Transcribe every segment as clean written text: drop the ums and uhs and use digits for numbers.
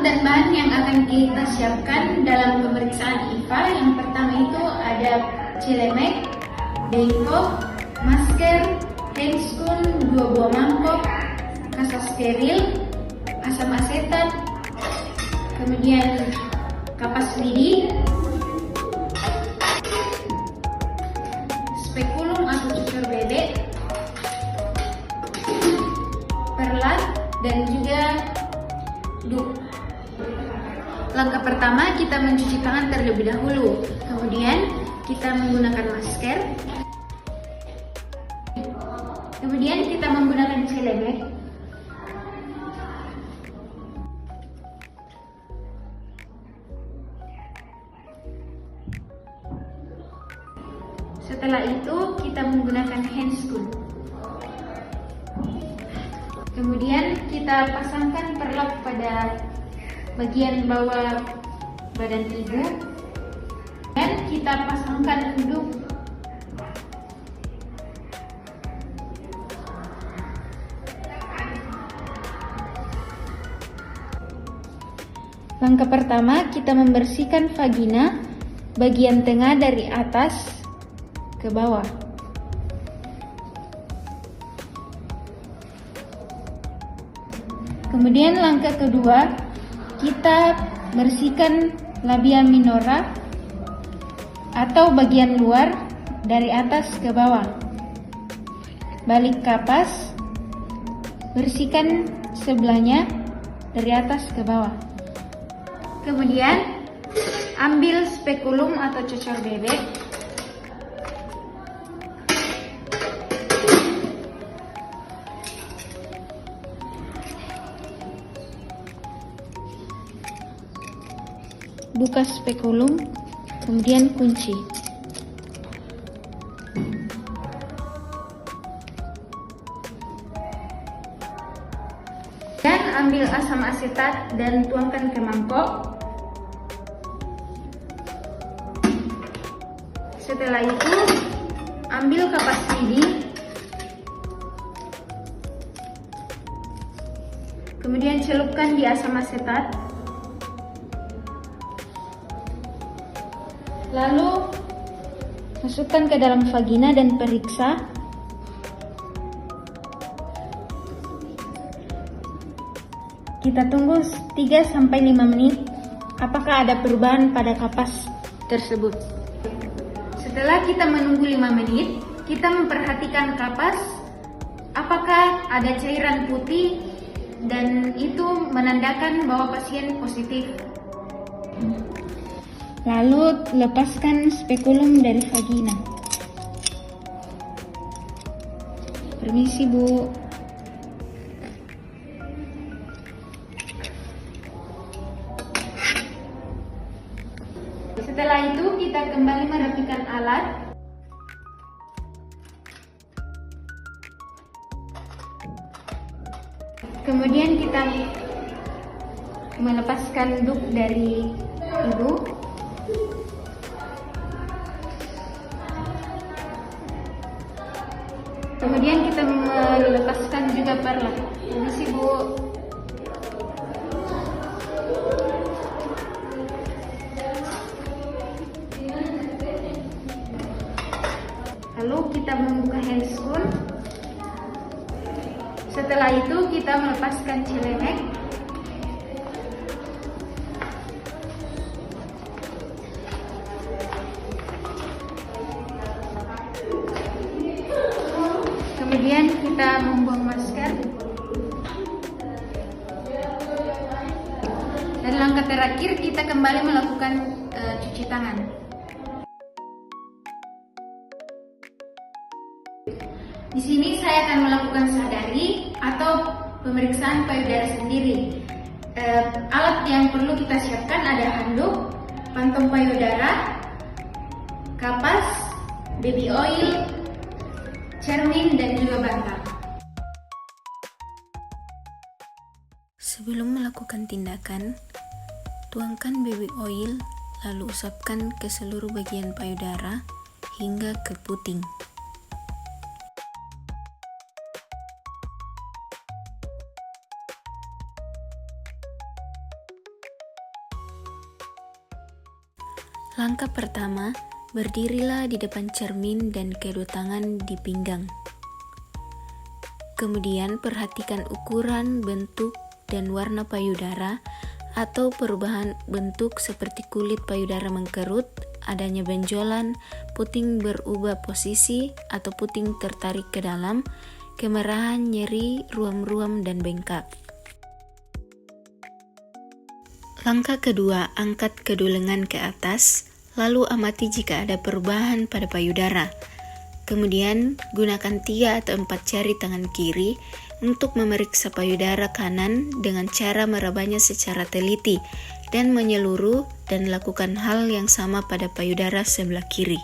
dan bahan yang akan kita siapkan dalam pemeriksaan IVA. Yang pertama itu ada celemek, bengkok, masker, handscoon, 2 buah mangkok, kasa steril, asam asetat, kemudian kapas lidi, spekulum atau cucur bebek, perlat, dan juga duk. Langkah pertama, kita mencuci tangan terlebih dahulu. Kemudian kita menggunakan masker. Kemudian kita menggunakan celemek. Setelah itu kita menggunakan handscoon. Kemudian kita pasangkan perlak pada bagian bawah badan ibu, dan kita pasangkan duk. Langkah pertama, kita membersihkan vagina bagian tengah dari atas ke bawah. Kemudian langkah kedua, kita bersihkan labia minora atau bagian luar dari atas ke bawah. Balik kapas, bersihkan sebelahnya dari atas ke bawah. Kemudian ambil spekulum atau cucur bebek. Buka spekulum, kemudian kunci. Dan ambil asam asetat dan tuangkan ke mangkok. Setelah itu, ambil kapas lidi. Kemudian celupkan di asam asetat. Lalu masukkan ke dalam vagina dan periksa. Kita tunggu 3-5 menit apakah ada perubahan pada kapas tersebut. Setelah kita menunggu 5 menit, kita memperhatikan kapas apakah ada cairan putih, dan itu menandakan bahwa pasien positif. Lalu lepaskan spekulum dari vagina. Permisi, Bu. Setelah itu kita kembali merapikan alat. Kemudian kita melepaskan duk dari ibu. Kemudian kita melepaskan juga perlak. Permisi, Bu. Lalu kita membuka handscoon. Setelah itu kita melepaskan celemek. Kemudian kita membuang masker. Dan langkah terakhir kita kembali melakukan cuci tangan. Di sini saya akan melakukan sadari atau pemeriksaan payudara sendiri. Alat yang perlu kita siapkan ada handuk, pantong payudara, kapas, baby oil, cermin, dan juga bantal. Sebelum melakukan tindakan, tuangkan baby oil, lalu usapkan ke seluruh bagian payudara hingga ke puting. Langkah pertama, berdirilah di depan cermin dan kedua tangan di pinggang. Kemudian perhatikan ukuran, bentuk, dan warna payudara atau perubahan bentuk seperti kulit payudara mengkerut, adanya benjolan, puting berubah posisi atau puting tertarik ke dalam, kemerahan, nyeri, ruam-ruam, dan bengkak. Langkah kedua, angkat kedua lengan ke atas, lalu amati jika ada perubahan pada payudara. Kemudian, gunakan 3 atau 4 jari tangan kiri untuk memeriksa payudara kanan dengan cara merabanya secara teliti dan menyeluruh, dan lakukan hal yang sama pada payudara sebelah kiri.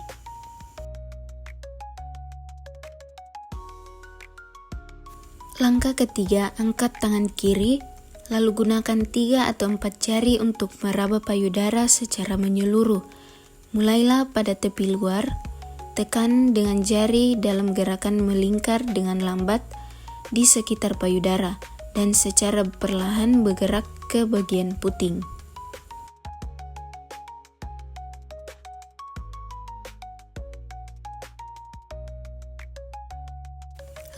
Langkah ketiga, angkat tangan kiri, lalu gunakan 3 atau 4 jari untuk meraba payudara secara menyeluruh. Mulailah pada tepi luar, tekan dengan jari dalam gerakan melingkar dengan lambat di sekitar payudara dan secara perlahan bergerak ke bagian puting.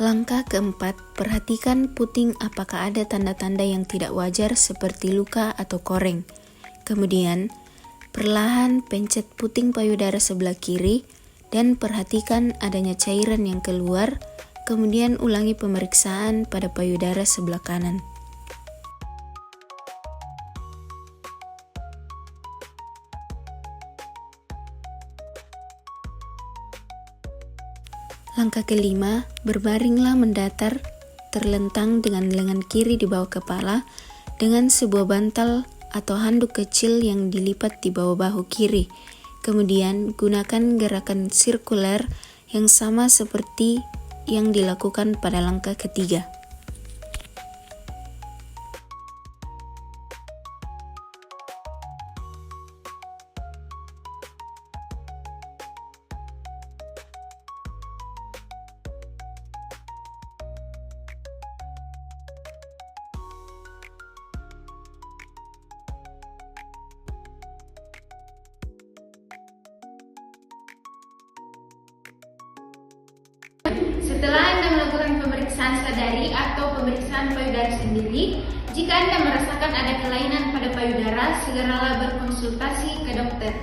Langkah keempat, perhatikan puting apakah ada tanda-tanda yang tidak wajar seperti luka atau koreng. Kemudian, perlahan pencet puting payudara sebelah kiri dan perhatikan adanya cairan yang keluar, kemudian ulangi pemeriksaan pada payudara sebelah kanan. Langkah kelima, berbaringlah mendatar, terlentang dengan lengan kiri di bawah kepala dengan sebuah bantal atau handuk kecil yang dilipat di bawah bahu kiri. Kemudian, gunakan gerakan sirkuler yang sama seperti yang dilakukan pada langkah ketiga. Setelah Anda melakukan pemeriksaan sadari atau pemeriksaan payudara sendiri, jika Anda merasakan ada kelainan pada payudara, segeralah berkonsultasi ke dokter.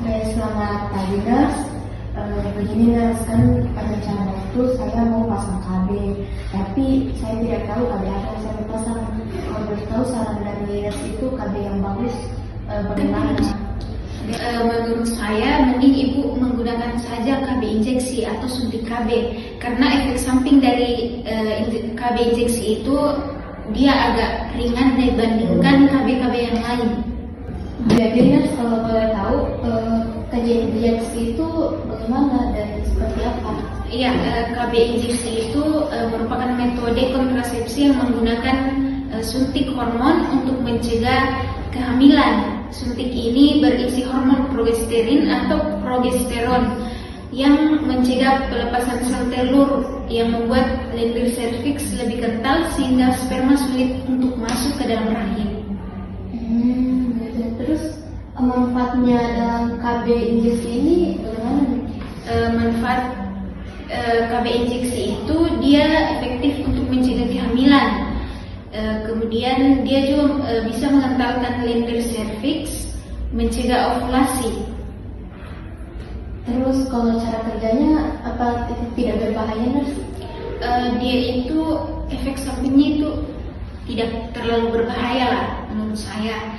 Selamat pagi, Nurse. Begini, Nurse, kan rencana waktu saya mau pasang KB, tapi saya tidak tahu KB apa yang saya mau pasang. Kalau boleh tahu saran dari Nurse itu KB yang bagus bagaimana? Menurut saya, mending Ibu menggunakan saja KB injeksi atau suntik KB, karena efek samping dari KB injeksi itu dia agak ringan dibandingkan KB-KB yang lain. Jadi, Nurse, kalau boleh tahu KB injeksi itu bagaimana dan seperti apa? Iya, KB injeksi itu merupakan metode kontrasepsi yang menggunakan suntik hormon untuk mencegah kehamilan. Suntik ini berisi hormon progesterin atau progesteron yang mencegah pelepasan sel telur yang membuat lendir serviks lebih kental sehingga sperma sulit untuk masuk ke dalam rahim. Terus manfaatnya dalam KB injeksi ini bagaimana? Manfaat KB injeksi itu dia efektif untuk mencegah kehamilan. Kemudian dia juga bisa mengentalkan lendir serviks, mencegah ovulasi. Terus kalau cara kerjanya apa tidak berbahaya, Nurse? Dia itu efek sampingnya itu tidak terlalu berbahaya lah menurut saya.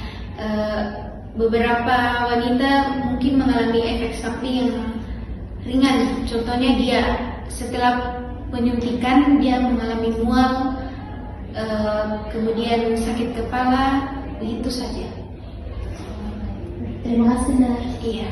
Beberapa wanita mungkin mengalami efek samping yang ringan. Contohnya dia setelah penyuntikan dia mengalami mual, kemudian sakit kepala, begitu saja. Terima kasih, Nurse. Iya.